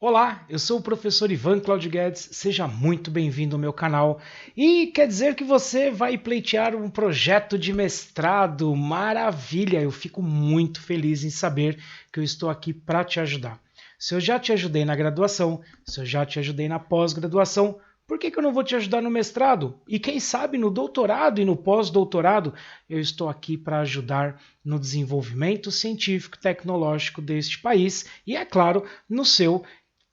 Olá, eu sou o professor Ivan Claudio Guedes, seja muito bem-vindo ao meu canal. E quer dizer que você vai pleitear um projeto de mestrado, maravilha! Eu fico muito feliz em saber que eu estou aqui para te ajudar. Se eu já te ajudei na graduação, se eu já te ajudei na pós-graduação, por que eu não vou te ajudar no mestrado? E quem sabe no doutorado e no pós-doutorado, eu estou aqui para ajudar no desenvolvimento científico e tecnológico deste país e, é claro, no seu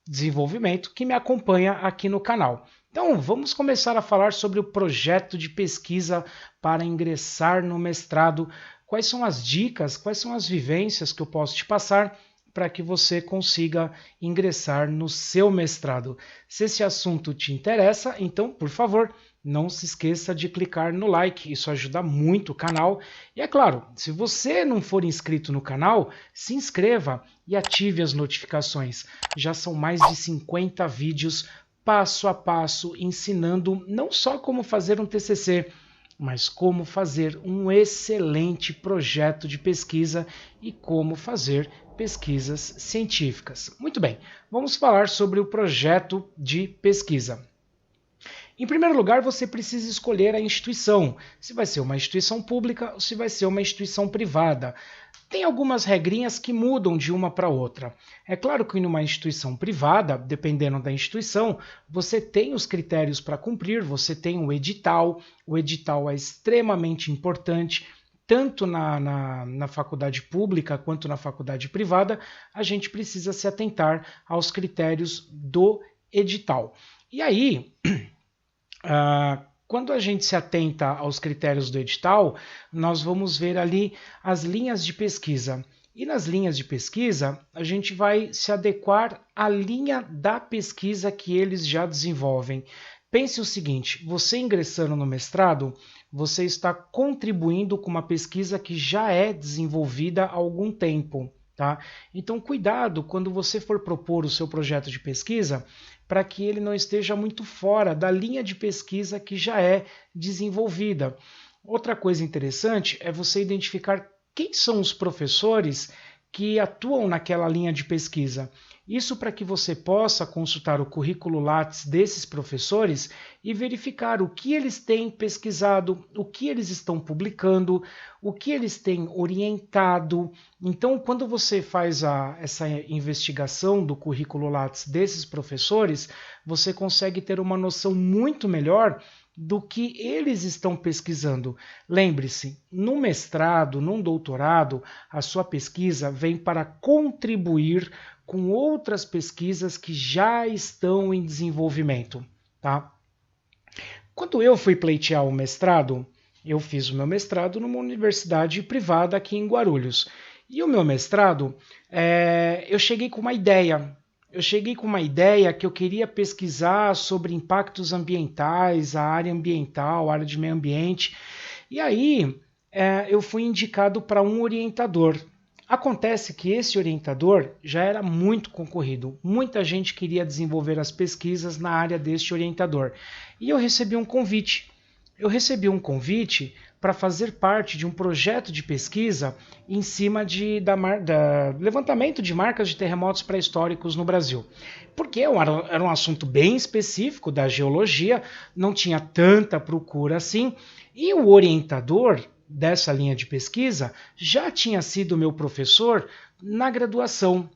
desenvolvimento que me acompanha aqui no canal. Então, vamos começar a falar sobre o projeto de pesquisa para ingressar no mestrado. Quais são as dicas, quais são as vivências que eu posso te passar para que você consiga ingressar no seu mestrado. Se esse assunto te interessa, então, por favor, não se esqueça de clicar no like, isso ajuda muito o canal. E é claro, se você não for inscrito no canal, se inscreva e ative as notificações. Já são mais de 50 vídeos passo a passo ensinando não só como fazer um TCC, mas como fazer um excelente projeto de pesquisa e como fazer pesquisas científicas. Muito bem, vamos falar sobre o projeto de pesquisa. Em primeiro lugar, você precisa escolher a instituição, se vai ser uma instituição pública ou se vai ser uma instituição privada. Tem algumas regrinhas que mudam de uma para outra. É claro que em uma instituição privada, dependendo da instituição, você tem os critérios para cumprir, você tem o edital é extremamente importante, tanto na faculdade pública quanto na faculdade privada, a gente precisa se atentar aos critérios do edital. E aí, quando a gente se atenta aos critérios do edital, nós vamos ver ali as linhas de pesquisa. E nas linhas de pesquisa, a gente vai se adequar à linha da pesquisa que eles já desenvolvem. Pense o seguinte, você ingressando no mestrado, você está contribuindo com uma pesquisa que já é desenvolvida há algum tempo. Tá? Então, cuidado quando você for propor o seu projeto de pesquisa para que ele não esteja muito fora da linha de pesquisa que já é desenvolvida. Outra coisa interessante é você identificar quem são os professores que atuam naquela linha de pesquisa. Isso para que você possa consultar o currículo Lattes desses professores e verificar o que eles têm pesquisado, o que eles estão publicando, o que eles têm orientado. Então, quando você faz essa investigação do currículo Lattes desses professores, você consegue ter uma noção muito melhor do que eles estão pesquisando. Lembre-se, no mestrado, num doutorado, a sua pesquisa vem para contribuir com outras pesquisas que já estão em desenvolvimento. Tá? Quando eu fui pleitear o mestrado, eu fiz o meu mestrado numa universidade privada aqui em Guarulhos. E o meu mestrado, eu cheguei com uma ideia. Eu cheguei com uma ideia que eu queria pesquisar sobre impactos ambientais, a área ambiental, a área de meio ambiente. E aí eu fui indicado para um orientador. Acontece que esse orientador já era muito concorrido. Muita gente queria desenvolver as pesquisas na área deste orientador. E eu recebi um convite. Eu recebi um convite para fazer parte de um projeto de pesquisa em cima da levantamento de marcas de terremotos pré-históricos no Brasil. Porque era um assunto bem específico da geologia, não tinha tanta procura assim, e o orientador dessa linha de pesquisa já tinha sido meu professor na graduação.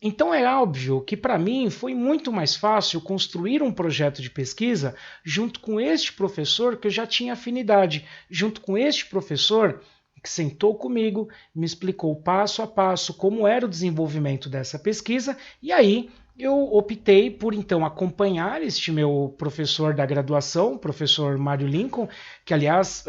Então é óbvio que para mim foi muito mais fácil construir um projeto de pesquisa junto com este professor que eu já tinha afinidade, junto com este professor que sentou comigo, me explicou passo a passo como era o desenvolvimento dessa pesquisa e aí eu optei por então acompanhar este meu professor da graduação, o professor Mário Lincoln, que aliás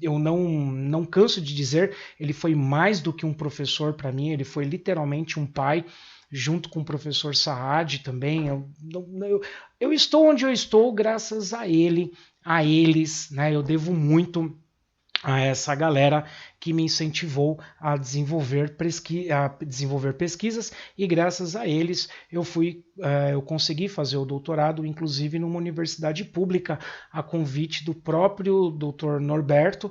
eu não canso de dizer, ele foi mais do que um professor para mim, ele foi literalmente um pai, junto com o professor Saad também. Eu estou onde eu estou graças a ele, a eles, né? Eu devo muito a essa galera que me incentivou a desenvolver pesquisas e graças a eles eu consegui fazer o doutorado, inclusive numa universidade pública, a convite do próprio Dr. Norberto,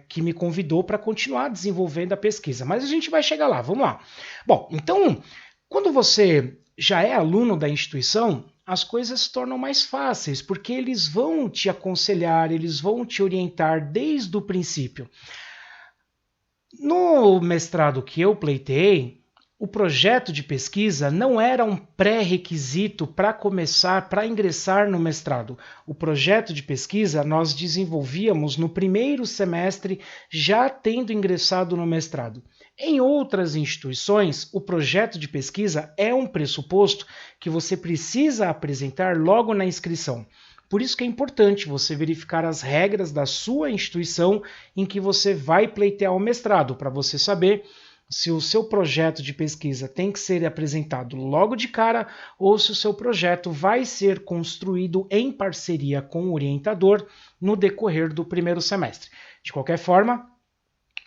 que me convidou para continuar desenvolvendo a pesquisa. Mas a gente vai chegar lá, vamos lá. Bom, então, quando você já é aluno da instituição, as coisas se tornam mais fáceis, porque eles vão te aconselhar, eles vão te orientar desde o princípio. No mestrado que eu pleiteei, o projeto de pesquisa não era um pré-requisito para ingressar no mestrado. O projeto de pesquisa nós desenvolvíamos no primeiro semestre, já tendo ingressado no mestrado. Em outras instituições, o projeto de pesquisa é um pressuposto que você precisa apresentar logo na inscrição. Por isso que é importante você verificar as regras da sua instituição em que você vai pleitear o mestrado, para você saber se o seu projeto de pesquisa tem que ser apresentado logo de cara ou se o seu projeto vai ser construído em parceria com o orientador no decorrer do primeiro semestre. De qualquer forma,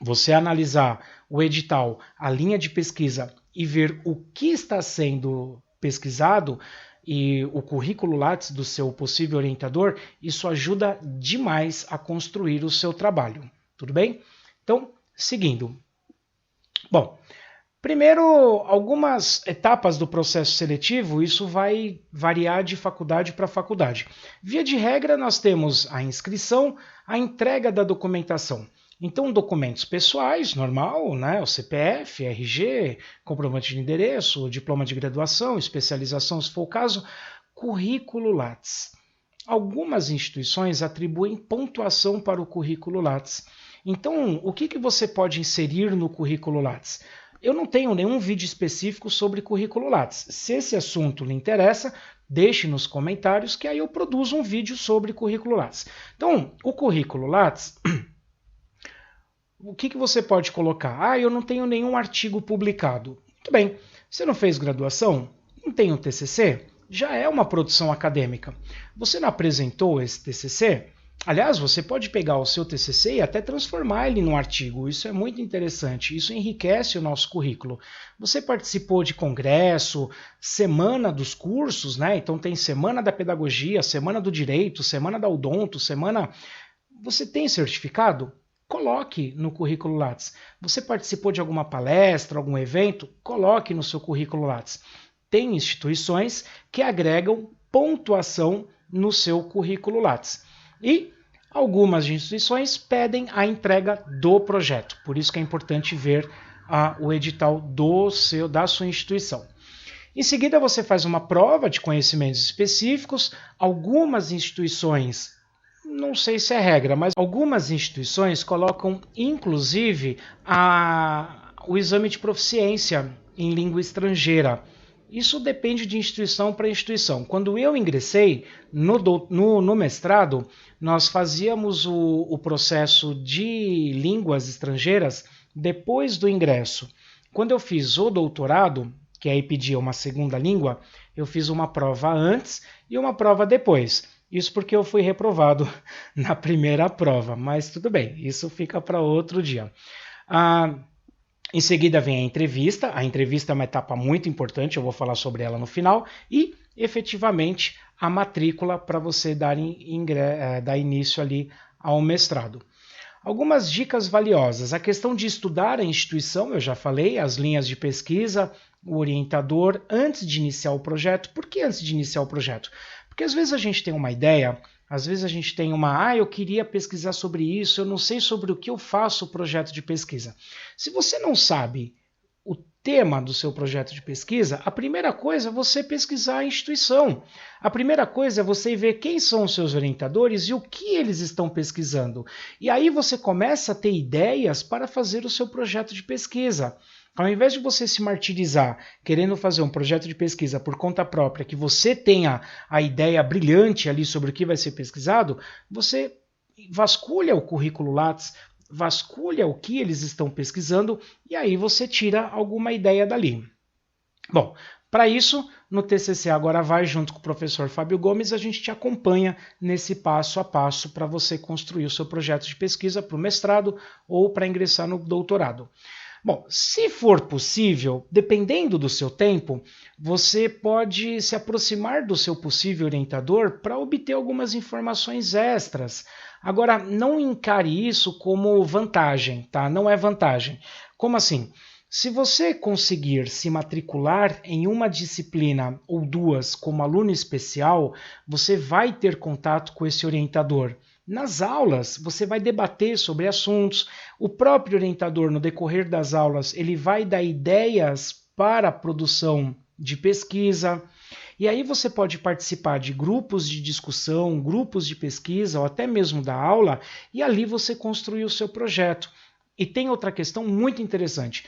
você analisar o edital, a linha de pesquisa e ver o que está sendo pesquisado e o currículo Lattes do seu possível orientador, isso ajuda demais a construir o seu trabalho. Tudo bem? Então, seguindo. Bom, primeiro, algumas etapas do processo seletivo, isso vai variar de faculdade para faculdade. Via de regra, nós temos a inscrição, a entrega da documentação. Então, documentos pessoais, normal, né? O CPF, RG, comprovante de endereço, diploma de graduação, especialização, se for o caso, currículo Lattes. Algumas instituições atribuem pontuação para o currículo Lattes. Então, o que você pode inserir no currículo Lattes? Eu não tenho nenhum vídeo específico sobre currículo Lattes. Se esse assunto lhe interessa, deixe nos comentários que aí eu produzo um vídeo sobre currículo Lattes. Então, o currículo Lattes... O que você pode colocar? Eu não tenho nenhum artigo publicado. Muito bem. Você não fez graduação? Não tem um TCC? Já é uma produção acadêmica. Você não apresentou esse TCC? Aliás, você pode pegar o seu TCC e até transformar ele num artigo. Isso é muito interessante. Isso enriquece o nosso currículo. Você participou de congresso, semana dos cursos, né? Então tem semana da pedagogia, semana do direito, semana da odonto, semana... Você tem certificado? Coloque no currículo Lattes. Você participou de alguma palestra, algum evento? Coloque no seu currículo Lattes. Tem instituições que agregam pontuação no seu currículo Lattes. E algumas instituições pedem a entrega do projeto. Por isso que é importante ver o edital da sua instituição. Em seguida, você faz uma prova de conhecimentos específicos. Algumas instituições... Não sei se é regra, mas algumas instituições colocam, inclusive, o exame de proficiência em língua estrangeira. Isso depende de instituição para instituição. Quando eu ingressei no mestrado, nós fazíamos o processo de línguas estrangeiras depois do ingresso. Quando eu fiz o doutorado, que aí pedia uma segunda língua, eu fiz uma prova antes e uma prova depois. Isso porque eu fui reprovado na primeira prova, mas tudo bem, isso fica para outro dia. Em seguida vem a entrevista é uma etapa muito importante, eu vou falar sobre ela no final, e efetivamente a matrícula para você dar início ali ao mestrado. Algumas dicas valiosas, a questão de estudar a instituição, eu já falei, as linhas de pesquisa, o orientador, antes de iniciar o projeto. Por que antes de iniciar o projeto? Porque às vezes a gente tem uma ideia, às vezes a gente tem eu queria pesquisar sobre isso, eu não sei sobre o que eu faço o projeto de pesquisa. Se você não sabe o tema do seu projeto de pesquisa, a primeira coisa é você pesquisar a instituição. A primeira coisa é você ver quem são os seus orientadores e o que eles estão pesquisando. E aí você começa a ter ideias para fazer o seu projeto de pesquisa. Ao invés de você se martirizar querendo fazer um projeto de pesquisa por conta própria, que você tenha a ideia brilhante ali sobre o que vai ser pesquisado, você vasculha o currículo Lattes, vasculha o que eles estão pesquisando e aí você tira alguma ideia dali. Bom, para isso, no TCC Agora Vai, junto com o professor Fábio Gomes, a gente te acompanha nesse passo a passo para você construir o seu projeto de pesquisa para o mestrado ou para ingressar no doutorado. Bom, se for possível, dependendo do seu tempo, você pode se aproximar do seu possível orientador para obter algumas informações extras. Agora, não encare isso como vantagem, tá? Não é vantagem. Como assim? Se você conseguir se matricular em uma disciplina ou duas como aluno especial, você vai ter contato com esse orientador. Nas aulas, você vai debater sobre assuntos. O próprio orientador, no decorrer das aulas, ele vai dar ideias para a produção de pesquisa. E aí você pode participar de grupos de discussão, grupos de pesquisa ou até mesmo da aula, e ali você construir o seu projeto. E tem outra questão muito interessante.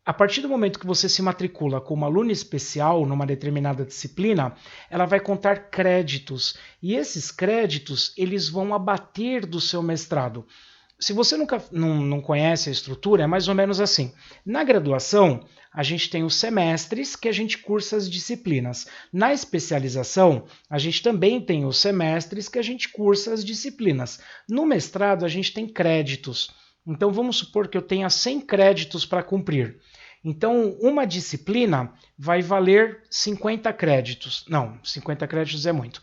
A partir do momento que você se matricula como aluno especial numa determinada disciplina, ela vai contar créditos. E esses créditos, eles vão abater do seu mestrado. Se você não conhece a estrutura, é mais ou menos assim. Na graduação, a gente tem os semestres que a gente cursa as disciplinas. Na especialização, a gente também tem os semestres que a gente cursa as disciplinas. No mestrado, a gente tem créditos. Então, vamos supor que eu tenha 100 créditos para cumprir. Então, uma disciplina vai valer 50 créditos. Não, 50 créditos é muito.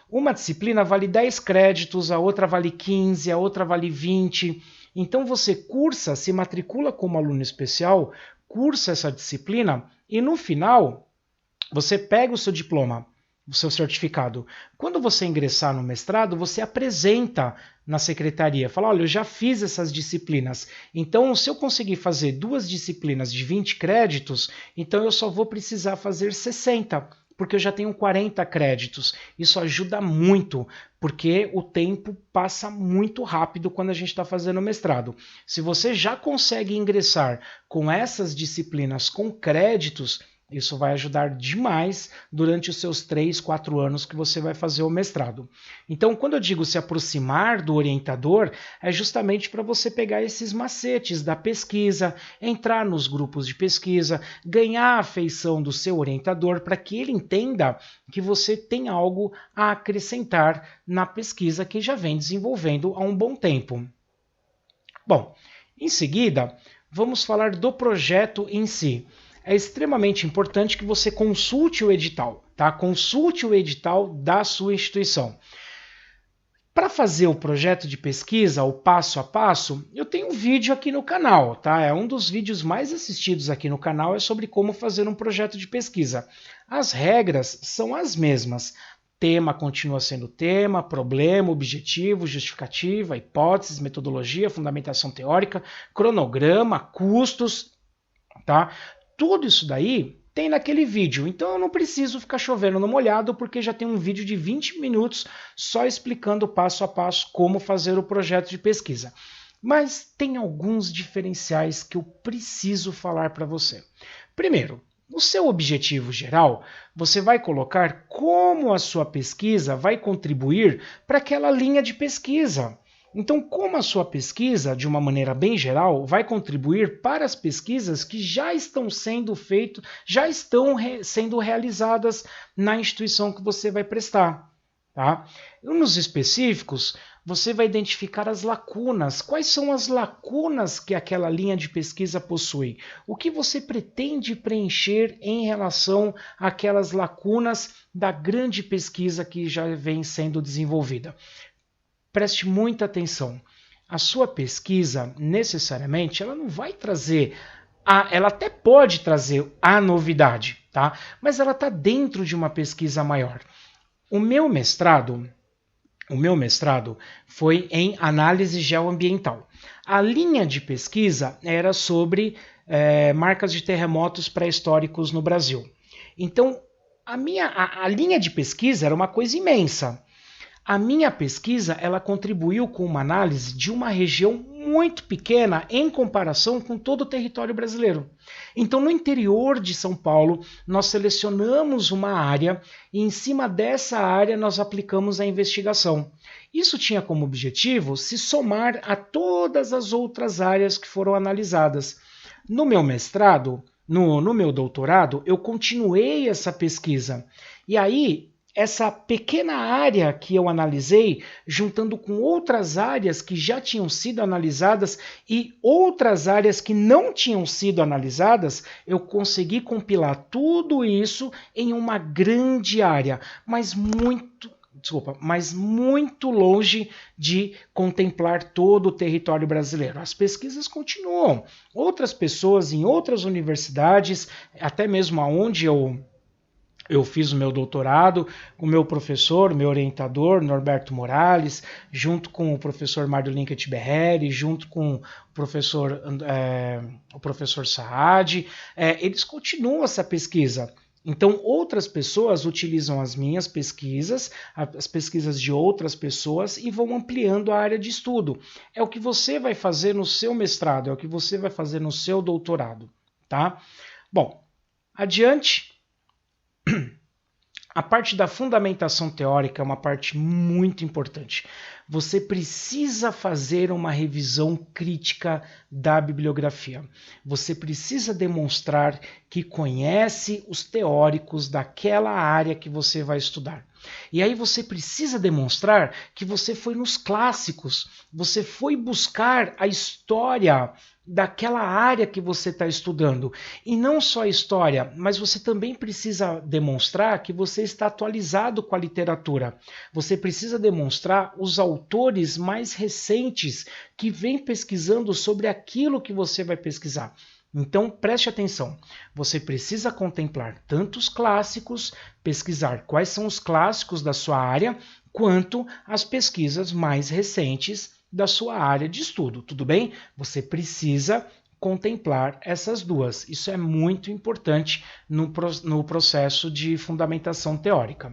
Uma disciplina vale 10 créditos, a outra vale 15, a outra vale 20. Então, você cursa, se matricula como aluno especial, cursa essa disciplina e, no final, você pega o seu diploma, o seu certificado. Quando você ingressar no mestrado, você apresenta na secretaria, fala, olha, eu já fiz essas disciplinas, então se eu conseguir fazer 2 disciplinas de 20 créditos, então eu só vou precisar fazer 60, porque eu já tenho 40 créditos. Isso ajuda muito, porque o tempo passa muito rápido quando a gente está fazendo mestrado. Se você já consegue ingressar com essas disciplinas com créditos, isso vai ajudar demais durante os seus 3, 4 anos que você vai fazer o mestrado. Então, quando eu digo se aproximar do orientador, é justamente para você pegar esses macetes da pesquisa, entrar nos grupos de pesquisa, ganhar a afeição do seu orientador para que ele entenda que você tem algo a acrescentar na pesquisa que já vem desenvolvendo há um bom tempo. Bom, em seguida, vamos falar do projeto em si. É extremamente importante que você consulte o edital, tá? Consulte o edital da sua instituição. Para fazer o projeto de pesquisa, o passo a passo, eu tenho um vídeo aqui no canal, tá? É um dos vídeos mais assistidos aqui no canal, é sobre como fazer um projeto de pesquisa. As regras são as mesmas. Tema continua sendo tema, problema, objetivo, justificativa, hipóteses, metodologia, fundamentação teórica, cronograma, custos, tá? Tudo isso daí tem naquele vídeo, então eu não preciso ficar chovendo no molhado, porque já tem um vídeo de 20 minutos só explicando passo a passo como fazer o projeto de pesquisa. Mas tem alguns diferenciais que eu preciso falar para você. Primeiro, no seu objetivo geral, você vai colocar como a sua pesquisa vai contribuir para aquela linha de pesquisa. Então, como a sua pesquisa, de uma maneira bem geral, vai contribuir para as pesquisas que já estão sendo feitas, já estão sendo realizadas na instituição que você vai prestar. Tá? E nos específicos, você vai identificar as lacunas. Quais são as lacunas que aquela linha de pesquisa possui? O que você pretende preencher em relação àquelas lacunas da grande pesquisa que já vem sendo desenvolvida? Preste muita atenção. A sua pesquisa, necessariamente, ela não vai trazer, ela até pode trazer a novidade, tá? Mas ela está dentro de uma pesquisa maior. O meu mestrado foi em análise geoambiental. A linha de pesquisa era sobre marcas de terremotos pré-históricos no Brasil. Então, a linha de pesquisa era uma coisa imensa. A minha pesquisa, ela contribuiu com uma análise de uma região muito pequena em comparação com todo o território brasileiro. Então, no interior de São Paulo, nós selecionamos uma área e, em cima dessa área, nós aplicamos a investigação. Isso tinha como objetivo se somar a todas as outras áreas que foram analisadas. No meu mestrado, no meu doutorado, eu continuei essa pesquisa. E aí, essa pequena área que eu analisei, juntando com outras áreas que já tinham sido analisadas e outras áreas que não tinham sido analisadas, eu consegui compilar tudo isso em uma grande área, mas muito mas muito longe de contemplar todo o território brasileiro. As pesquisas continuam. Outras pessoas em outras universidades, até mesmo aonde eu fiz o meu doutorado, com o meu professor, meu orientador, Norberto Morales, junto com o professor Mário Linkett Berreri, junto com o professor Saad, eles continuam essa pesquisa. Então, outras pessoas utilizam as minhas pesquisas, as pesquisas de outras pessoas e vão ampliando a área de estudo. É o que você vai fazer no seu mestrado, é o que você vai fazer no seu doutorado, tá? Bom, adiante. A parte da fundamentação teórica é uma parte muito importante. Você precisa fazer uma revisão crítica da bibliografia. Você precisa demonstrar que conhece os teóricos daquela área que você vai estudar. E aí você precisa demonstrar que você foi nos clássicos, você foi buscar a história daquela área que você está estudando. E não só a história, mas você também precisa demonstrar que você está atualizado com a literatura. Você precisa demonstrar os autores mais recentes que vêm pesquisando sobre aquilo que você vai pesquisar. Então, preste atenção, você precisa contemplar tanto os clássicos, pesquisar quais são os clássicos da sua área, quanto as pesquisas mais recentes da sua área de estudo, tudo bem? Você precisa contemplar essas duas. Isso é muito importante no processo de fundamentação teórica.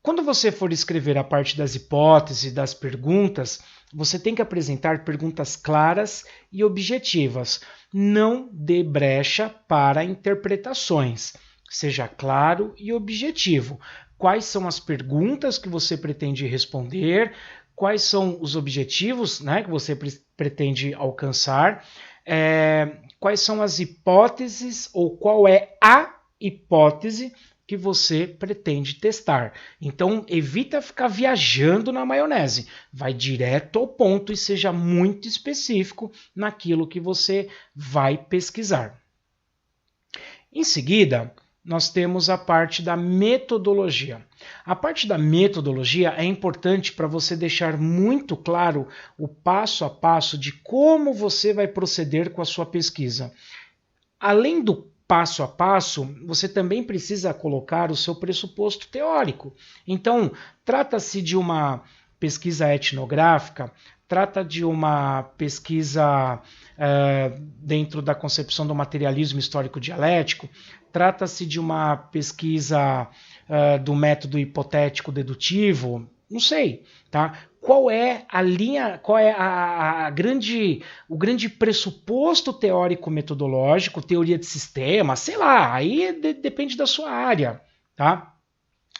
Quando você for escrever a parte das hipóteses e das perguntas, você tem que apresentar perguntas claras e objetivas. Não dê brecha para interpretações. Seja claro e objetivo. Quais são as perguntas que você pretende responder? Quais são os objetivos, né, que você pretende alcançar? Quais são as hipóteses ou qual é a hipótese que você pretende testar. Então, evita ficar viajando na maionese. Vai direto ao ponto e seja muito específico naquilo que você vai pesquisar. Em seguida, nós temos a parte da metodologia. A parte da metodologia é importante para você deixar muito claro o passo a passo de como você vai proceder com a sua pesquisa. Além do passo a passo, você também precisa colocar o seu pressuposto teórico. Então, trata-se de uma pesquisa etnográfica, trata de uma pesquisa dentro da concepção do materialismo histórico-dialético, trata-se de uma pesquisa do método hipotético-dedutivo, não sei, tá? Qual é a linha, qual é o grande pressuposto teórico-metodológico, teoria de sistema, sei lá, aí depende da sua área, tá?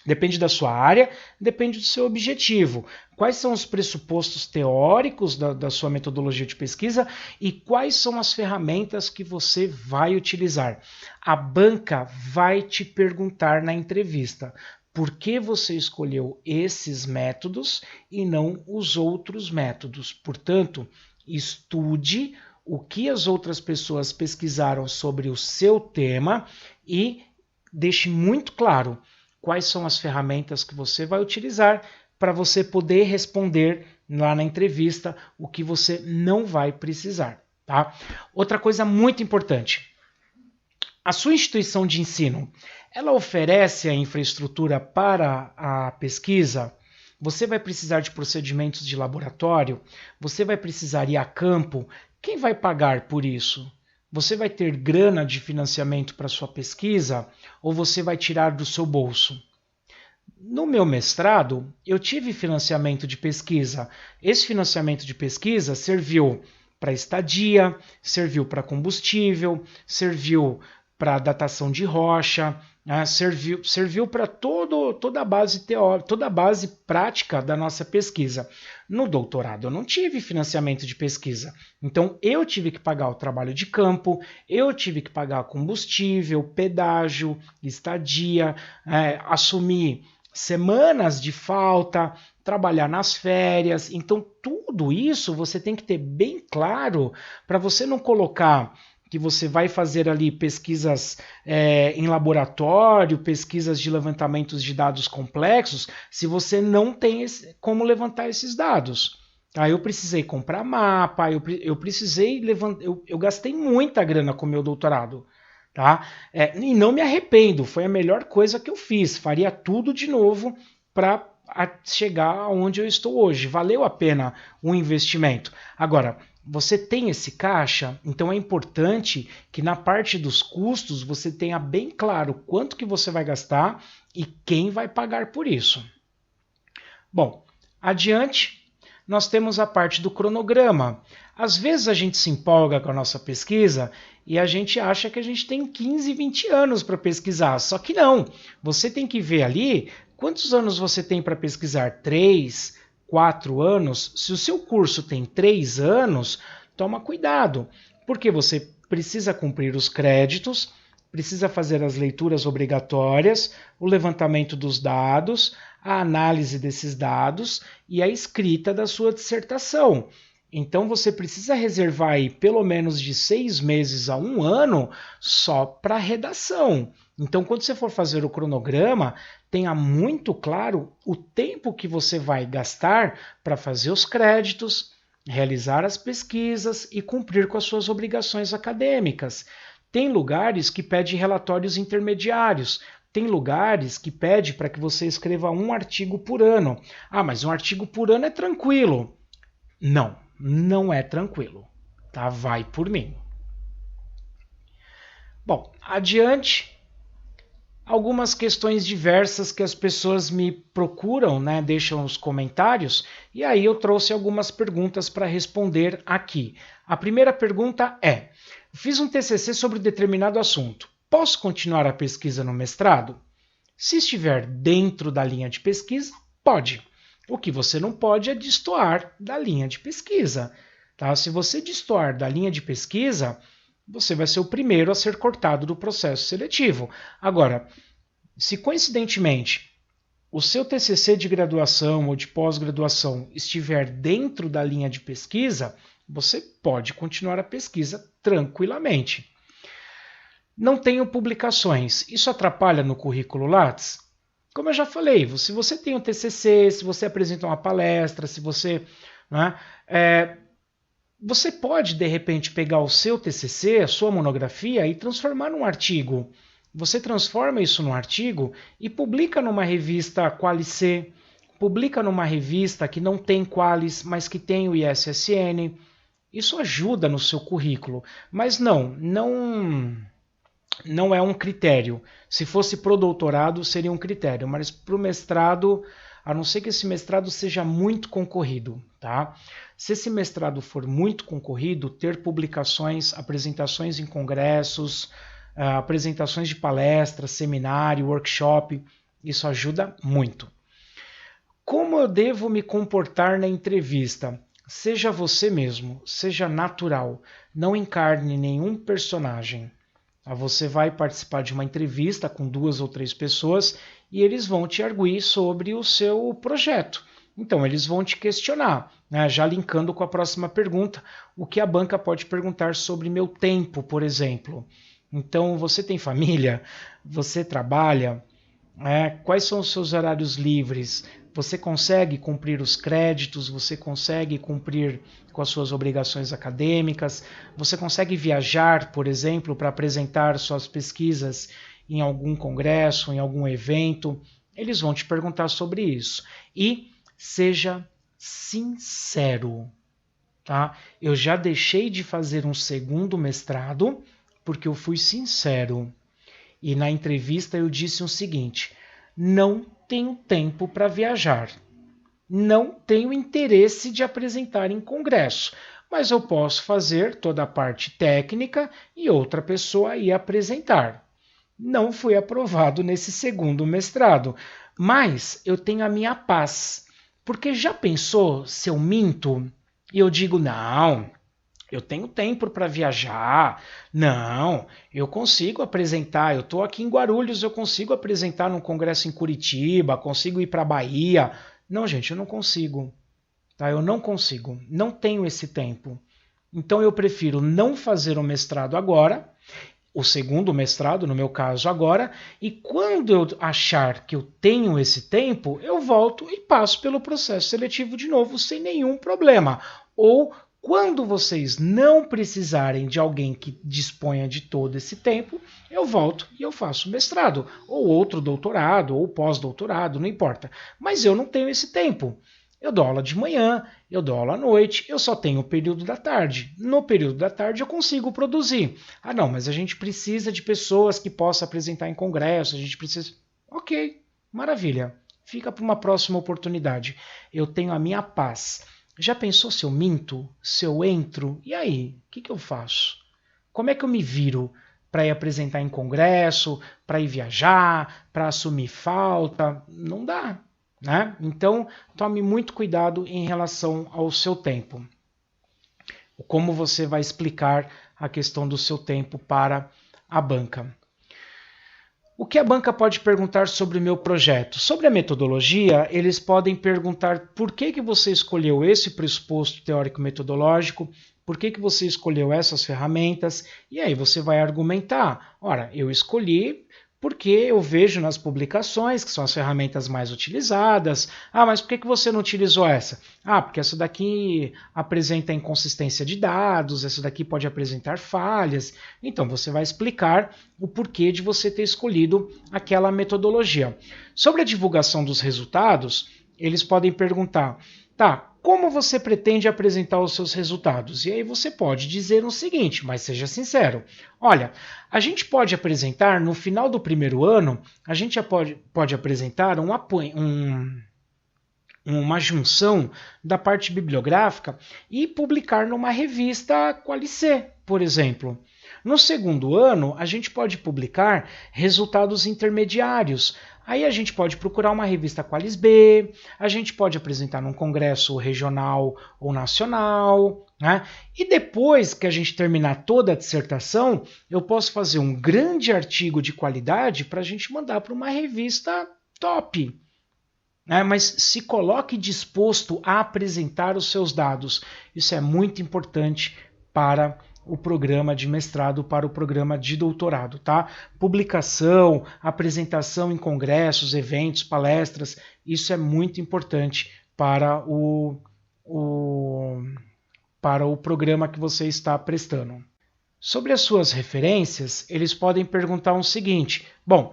Depende da sua área, depende do seu objetivo. Quais são os pressupostos teóricos da sua metodologia de pesquisa e quais são as ferramentas que você vai utilizar? A banca vai te perguntar na entrevista por que você escolheu esses métodos e não os outros métodos. Portanto, estude o que as outras pessoas pesquisaram sobre o seu tema e deixe muito claro quais são as ferramentas que você vai utilizar para você poder responder lá na entrevista o que você não vai precisar, tá? Outra coisa muito importante. A sua instituição de ensino, ela oferece a infraestrutura para a pesquisa? Você vai precisar de procedimentos de laboratório? Você vai precisar ir a campo? Quem vai pagar por isso? Você vai ter grana de financiamento para sua pesquisa ou você vai tirar do seu bolso? No meu mestrado, eu tive financiamento de pesquisa. Esse financiamento de pesquisa serviu para estadia, serviu para combustível, serviu para datação de rocha, né? Serviu para toda a base teórica, toda a base prática da nossa pesquisa. No doutorado eu não tive financiamento de pesquisa, então eu tive que pagar o trabalho de campo, eu tive que pagar combustível, pedágio, estadia, assumir semanas de falta, trabalhar nas férias. Então tudo isso você tem que ter bem claro para você não colocar que você vai fazer ali pesquisas em laboratório, pesquisas de levantamentos de dados complexos, se você não tem como levantar esses dados. Tá? Eu precisei comprar mapa, eu precisei levantar, eu gastei muita grana com o meu doutorado. Tá? E não me arrependo, foi a melhor coisa que eu fiz. Faria tudo de novo para chegar onde eu estou hoje. Valeu a pena o investimento. Agora, você tem esse caixa, então é importante que na parte dos custos você tenha bem claro quanto que você vai gastar e quem vai pagar por isso. Bom, adiante, nós temos a parte do cronograma. Às vezes a gente se empolga com a nossa pesquisa e a gente acha que a gente tem 15, 20 anos para pesquisar, só que não. Você tem que ver ali quantos anos você tem para pesquisar, 3, 4 anos. Se o seu curso tem 3 anos, toma cuidado, porque você precisa cumprir os créditos, precisa fazer as leituras obrigatórias, o levantamento dos dados, a análise desses dados e a escrita da sua dissertação. Então você precisa reservar aí pelo menos de 6 meses a 1 ano só para redação. Então quando você for fazer o cronograma, tenha muito claro o tempo que você vai gastar para fazer os créditos, realizar as pesquisas e cumprir com as suas obrigações acadêmicas. Tem lugares que pedem relatórios intermediários, tem lugares que pedem para que você escreva um artigo por ano. Ah, mas um artigo por ano é tranquilo. Não, não é tranquilo. Tá? Vai por mim. Bom, adiante. Algumas questões diversas que as pessoas me procuram, né, deixam os comentários, e aí eu trouxe algumas perguntas para responder aqui. A primeira pergunta é: fiz um TCC sobre determinado assunto. Posso continuar a pesquisa no mestrado? Se estiver dentro da linha de pesquisa, pode. O que você não pode é destoar da linha de pesquisa. Tá? Se você destoar da linha de pesquisa, você vai ser o primeiro a ser cortado do processo seletivo. Agora, se coincidentemente o seu TCC de graduação ou de pós-graduação estiver dentro da linha de pesquisa, você pode continuar a pesquisa tranquilamente. Não tenho publicações. Isso atrapalha no currículo Lattes? Como eu já falei, se você tem um TCC, se você apresenta uma palestra, se você... Né, você pode, de repente, pegar o seu TCC, a sua monografia, e transformar num artigo. Você transforma isso num artigo e publica numa revista Quali-C, publica numa revista que não tem Qualis, mas que tem o ISSN. Isso ajuda no seu currículo, mas não é um critério. Se fosse pro doutorado, seria um critério, mas para o mestrado, a não ser que esse mestrado seja muito concorrido, tá? Se esse mestrado for muito concorrido, ter publicações, apresentações em congressos, apresentações de palestras, seminário, workshop, isso ajuda muito. Como eu devo me comportar na entrevista? Seja você mesmo, seja natural, não encarne nenhum personagem. Você vai participar de uma entrevista com 2 ou 3 pessoas e eles vão te arguir sobre o seu projeto. Então, eles vão te questionar, né? Já linkando com a próxima pergunta, o que a banca pode perguntar sobre meu tempo, por exemplo. Então, você tem família? Você trabalha? Quais são os seus horários livres? Você consegue cumprir os créditos? Você consegue cumprir com as suas obrigações acadêmicas? Você consegue viajar, por exemplo, para apresentar suas pesquisas em algum congresso, em algum evento? Eles vão te perguntar sobre isso. E seja sincero. Tá? Eu já deixei de fazer um segundo mestrado porque eu fui sincero. E na entrevista eu disse o seguinte: não tenho tempo para viajar. Não tenho interesse de apresentar em congresso, mas eu posso fazer toda a parte técnica e outra pessoa ir apresentar. Não fui aprovado nesse segundo mestrado, mas eu tenho a minha paz. Porque já pensou se eu minto e eu digo, não, eu tenho tempo para viajar, não, eu consigo apresentar, eu estou aqui em Guarulhos, eu consigo apresentar num congresso em Curitiba, consigo ir para a Bahia. Não, gente, eu não consigo. Tá? Eu não consigo, não tenho esse tempo. Então eu prefiro não fazer o mestrado agora, o segundo mestrado, no meu caso agora, e quando eu achar que eu tenho esse tempo, eu volto e passo pelo processo seletivo de novo sem nenhum problema. Ou quando vocês não precisarem de alguém que disponha de todo esse tempo, eu volto e eu faço mestrado, ou outro doutorado, ou pós-doutorado, não importa. Mas eu não tenho esse tempo. Eu dou aula de manhã, eu dou aula à noite, eu só tenho o período da tarde. No período da tarde eu consigo produzir. Ah, não, mas a gente precisa de pessoas que possam apresentar em congresso, a gente precisa... Ok, maravilha. Fica para uma próxima oportunidade. Eu tenho a minha paz. Já pensou se eu minto? Se eu entro? E aí? O que eu faço? Como é que eu me viro para ir apresentar em congresso, para ir viajar, para assumir falta? Não dá. Né? Então, tome muito cuidado em relação ao seu tempo. Como você vai explicar a questão do seu tempo para a banca. O que a banca pode perguntar sobre o meu projeto? Sobre a metodologia, eles podem perguntar por que você escolheu esse pressuposto teórico-metodológico, por que você escolheu essas ferramentas, e aí você vai argumentar. Ora, eu escolhi porque eu vejo nas publicações que são as ferramentas mais utilizadas. Ah, mas por que você não utilizou essa? Ah, porque essa daqui apresenta inconsistência de dados, essa daqui pode apresentar falhas. Então você vai explicar o porquê de você ter escolhido aquela metodologia. Sobre a divulgação dos resultados, eles podem perguntar, tá, como você pretende apresentar os seus resultados? E aí você pode dizer o seguinte, mas seja sincero. Olha, a gente pode apresentar no final do primeiro ano, a gente já pode apresentar uma junção da parte bibliográfica e publicar numa revista Qualicê, por exemplo. No segundo ano, a gente pode publicar resultados intermediários. Aí a gente pode procurar uma revista Qualis B, a gente pode apresentar num congresso regional ou nacional, né? E depois que a gente terminar toda a dissertação, eu posso fazer um grande artigo de qualidade para a gente mandar para uma revista top. Né? Mas se coloque disposto a apresentar os seus dados. Isso é muito importante para o programa de mestrado, para o programa de doutorado, tá? Publicação, apresentação em congressos, eventos, palestras, isso é muito importante para o programa que você está prestando. Sobre as suas referências, eles podem perguntar o seguinte, bom,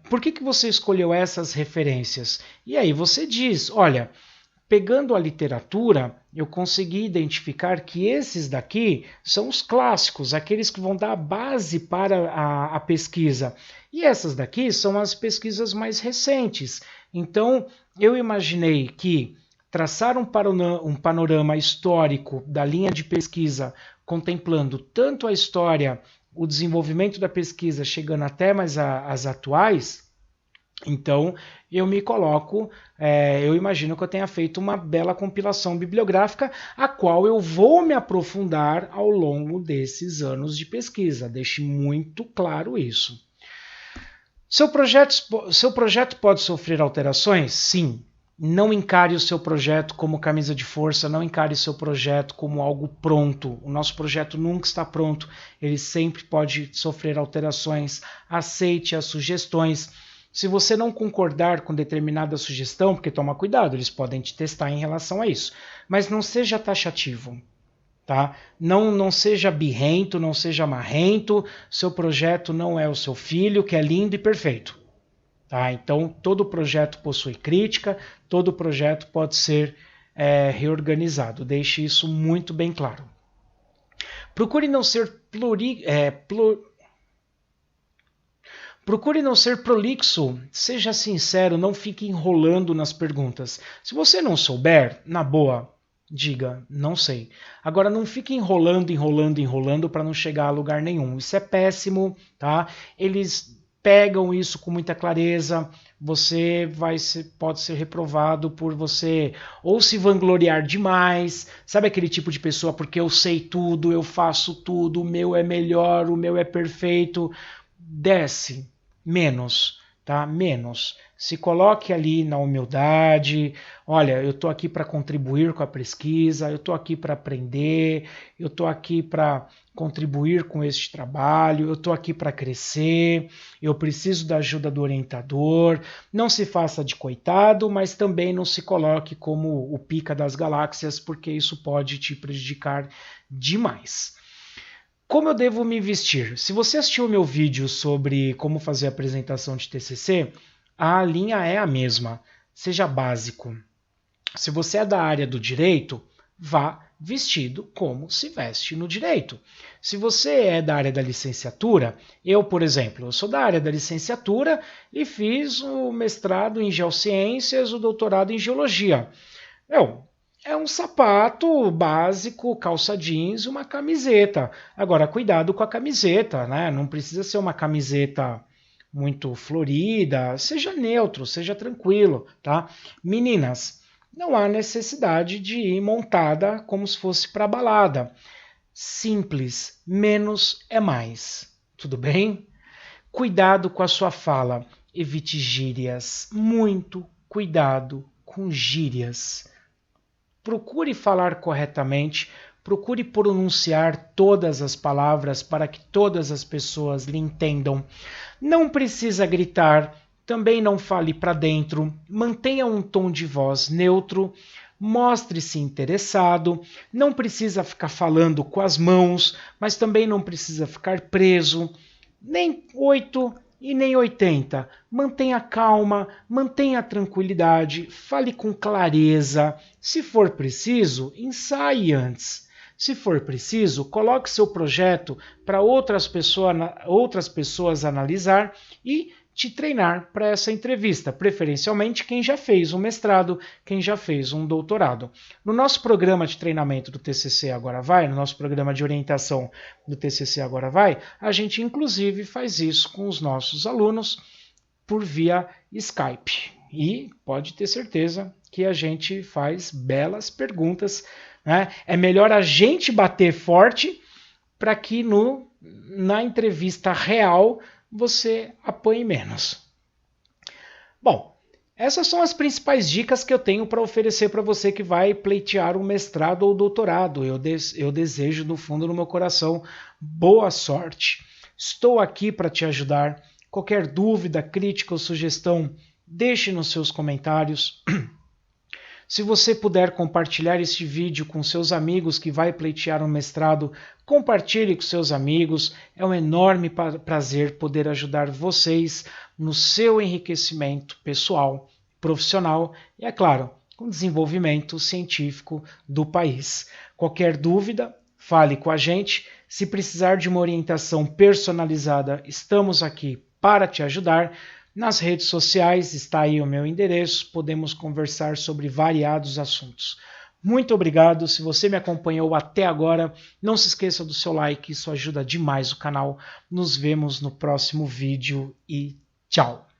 por que você escolheu essas referências? E aí você diz, olha, pegando a literatura, eu consegui identificar que esses daqui são os clássicos, aqueles que vão dar a base para a pesquisa. E essas daqui são as pesquisas mais recentes. Então, eu imaginei que traçar um panorama histórico da linha de pesquisa, contemplando tanto a história, o desenvolvimento da pesquisa, chegando até mais as atuais, então eu me coloco, eu imagino que eu tenha feito uma bela compilação bibliográfica, a qual eu vou me aprofundar ao longo desses anos de pesquisa. Deixe muito claro isso. Seu projeto pode sofrer alterações? Sim. Não encare o seu projeto como camisa de força, não encare o seu projeto como algo pronto. O nosso projeto nunca está pronto, ele sempre pode sofrer alterações. Aceite as sugestões. Se você não concordar com determinada sugestão, porque toma cuidado, eles podem te testar em relação a isso, mas não seja taxativo, tá? Não seja birrento, não seja marrento, seu projeto não é o seu filho, que é lindo e perfeito. Tá? Então, todo projeto possui crítica, todo projeto pode ser reorganizado, deixe isso muito bem claro. Procure não ser Procure não ser prolixo, seja sincero, não fique enrolando nas perguntas. Se você não souber, na boa, diga, não sei. Agora não fique enrolando para não chegar a lugar nenhum. Isso é péssimo, tá? Eles pegam isso com muita clareza, você pode ser reprovado por você ou se vangloriar demais, sabe aquele tipo de pessoa, porque eu sei tudo, eu faço tudo, o meu é melhor, o meu é perfeito. Desce menos, tá? Menos. Se coloque ali na humildade. Olha, eu estou aqui para contribuir com a pesquisa, eu estou aqui para aprender, eu estou aqui para contribuir com este trabalho, eu estou aqui para crescer, eu preciso da ajuda do orientador. Não se faça de coitado, mas também não se coloque como o pica das galáxias, porque isso pode te prejudicar demais. Como eu devo me vestir? Se você assistiu o meu vídeo sobre como fazer a apresentação de TCC, a linha é a mesma. Seja básico. Se você é da área do direito, vá vestido como se veste no direito. Se você é da área da licenciatura, eu, por exemplo, eu sou da área da licenciatura e fiz o mestrado em geociências, o doutorado em geologia. É um sapato básico, calça jeans e uma camiseta. Agora, cuidado com a camiseta, né? Não precisa ser uma camiseta muito florida, seja neutro, seja tranquilo, tá? Meninas, não há necessidade de ir montada como se fosse para balada. Simples, menos é mais. Tudo bem? Cuidado com a sua fala. Evite gírias. Muito cuidado com gírias. Procure falar corretamente, procure pronunciar todas as palavras para que todas as pessoas lhe entendam. Não precisa gritar, também não fale para dentro, mantenha um tom de voz neutro, mostre-se interessado, não precisa ficar falando com as mãos, mas também não precisa ficar preso, nem 8 e nem 80. Mantenha calma, mantenha tranquilidade, fale com clareza. Se for preciso, ensaie antes. Se for preciso, coloque seu projeto para outras pessoas analisar e te treinar para essa entrevista, preferencialmente quem já fez um mestrado, quem já fez um doutorado. No nosso programa de treinamento do TCC Agora Vai, no nosso programa de orientação do TCC Agora Vai, a gente inclusive faz isso com os nossos alunos por via Skype. E pode ter certeza que a gente faz belas perguntas, né? É melhor a gente bater forte para que na entrevista real você apanhe menos. Bom, essas são as principais dicas que eu tenho para oferecer para você que vai pleitear um mestrado ou doutorado. Eu desejo do fundo do meu coração boa sorte. Estou aqui para te ajudar. Qualquer dúvida, crítica ou sugestão, deixe nos seus comentários. Se você puder compartilhar este vídeo com seus amigos que vai pleitear um mestrado, compartilhe com seus amigos. É um enorme prazer poder ajudar vocês no seu enriquecimento pessoal, profissional e, é claro, com o desenvolvimento científico do país. Qualquer dúvida, fale com a gente. Se precisar de uma orientação personalizada, estamos aqui para te ajudar. Nas redes sociais está aí o meu endereço, podemos conversar sobre variados assuntos. Muito obrigado, se você me acompanhou até agora, não se esqueça do seu like, isso ajuda demais o canal. Nos vemos no próximo vídeo e tchau!